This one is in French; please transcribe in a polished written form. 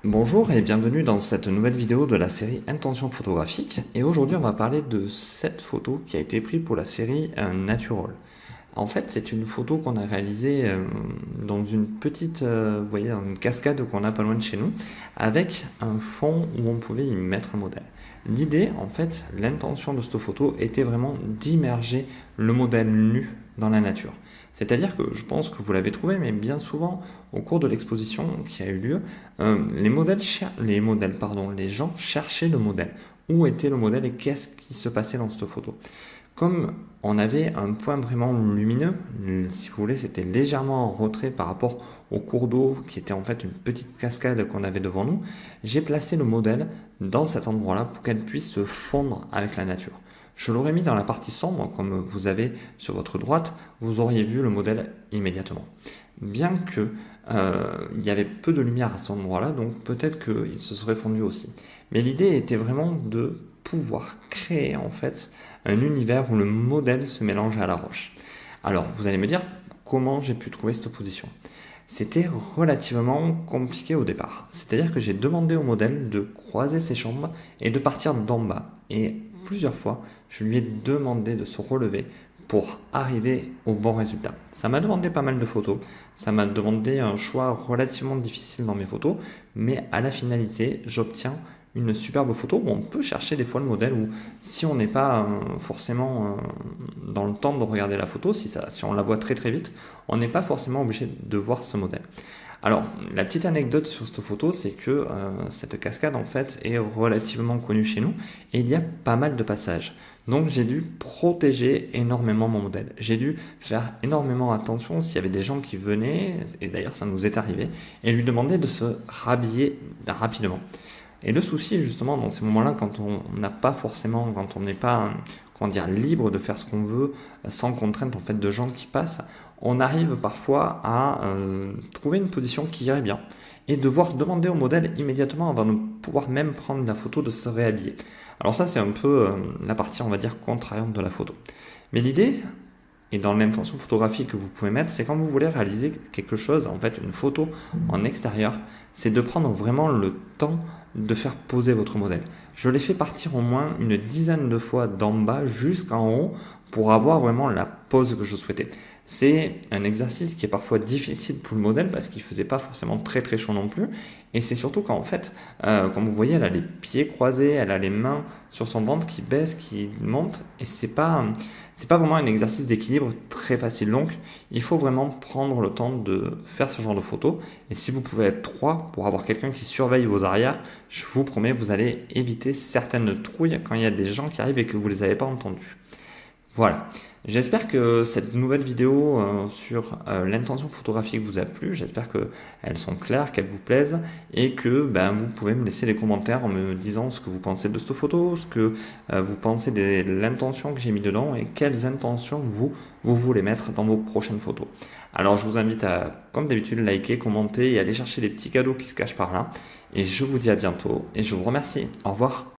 Bonjour et bienvenue dans cette nouvelle vidéo de la série Intention photographique. Et aujourd'hui, on va parler de cette photo qui a été prise pour la série Natural. En fait, c'est une photo qu'on a réalisée dans une petite, vous voyez, dans une cascade qu'on a pas loin de chez nous, avec un fond où on pouvait y mettre un modèle. L'idée, en fait, l'intention de cette photo était vraiment d'immerger le modèle nu dans la nature. C'est-à-dire que je pense que vous l'avez trouvé, mais bien souvent, au cours de l'exposition qui a eu lieu, les gens cherchaient le modèle. Où était le modèle et qu'est-ce qui se passait dans cette photo? Comme on avait un point vraiment lumineux, si vous voulez, c'était légèrement en retrait par rapport au cours d'eau qui était en fait une petite cascade qu'on avait devant nous, j'ai placé le modèle dans cet endroit-là pour qu'elle puisse se fondre avec la nature. Je l'aurais mis dans la partie sombre, comme vous avez sur votre droite, vous auriez vu le modèle immédiatement. Bien que il y avait peu de lumière à cet endroit-là, donc peut-être qu'il se serait fondu aussi. Mais l'idée était vraiment de pouvoir créer en fait un univers où le modèle se mélange à la roche. Alors vous allez me dire comment j'ai pu trouver cette position. C'était relativement compliqué au départ. C'est-à-dire que j'ai demandé au modèle de croiser ses jambes et de partir d'en bas. Et plusieurs fois, je lui ai demandé de se relever pour arriver au bon résultat. Ça m'a demandé pas mal de photos, ça m'a demandé un choix relativement difficile dans mes photos, mais à la finalité, j'obtiens une superbe photo où on peut chercher des fois le modèle où si on n'est pas forcément dans le temps de regarder la photo, si on la voit très très vite, on n'est pas forcément obligé de voir ce modèle. Alors, la petite anecdote sur cette photo, c'est que cette cascade, en fait, est relativement connue chez nous et il y a pas mal de passages. Donc, j'ai dû protéger énormément mon modèle. J'ai dû faire énormément attention s'il y avait des gens qui venaient, et d'ailleurs, ça nous est arrivé, et lui demander de se rhabiller rapidement. Et le souci, justement, dans ces moments-là, quand on n'a pas forcément, quand on n'est pas, comment dire, libre de faire ce qu'on veut, sans contrainte en fait de gens qui passent, on arrive parfois à trouver une position qui irait bien et devoir demander au modèle immédiatement avant de pouvoir même prendre la photo de se réhabiller. Alors ça, c'est un peu la partie, on va dire, contrariante de la photo. Mais l'idée, et dans l'intention photographique que vous pouvez mettre, c'est quand vous voulez réaliser quelque chose, en fait une photo en extérieur, c'est de prendre vraiment le temps de faire poser votre modèle. Je l'ai fait partir au moins une dizaine de fois d'en bas jusqu'en haut pour avoir vraiment la pose que je souhaitais. C'est un exercice qui est parfois difficile pour le modèle parce qu'il faisait pas forcément très très chaud non plus. Et c'est surtout qu'en fait, comme vous voyez, elle a les pieds croisés, elle a les mains sur son ventre qui baissent, qui montent, et c'est pas vraiment un exercice d'équilibre très facile. Donc, il faut vraiment prendre le temps de faire ce genre de photos. Et si vous pouvez être trois pour avoir quelqu'un qui surveille vos arrières, je vous promets, vous allez éviter certaines trouilles quand il y a des gens qui arrivent et que vous ne les avez pas entendus. Voilà. J'espère que cette nouvelle vidéo sur l'intention photographique vous a plu. J'espère qu'elles sont claires, qu'elles vous plaisent et que ben, vous pouvez me laisser des commentaires en me disant ce que vous pensez de cette photo, ce que vous pensez de l'intention que j'ai mis dedans et quelles intentions vous voulez mettre dans vos prochaines photos. Alors je vous invite à, comme d'habitude, liker, commenter et aller chercher les petits cadeaux qui se cachent par là. Et je vous dis à bientôt et je vous remercie. Au revoir.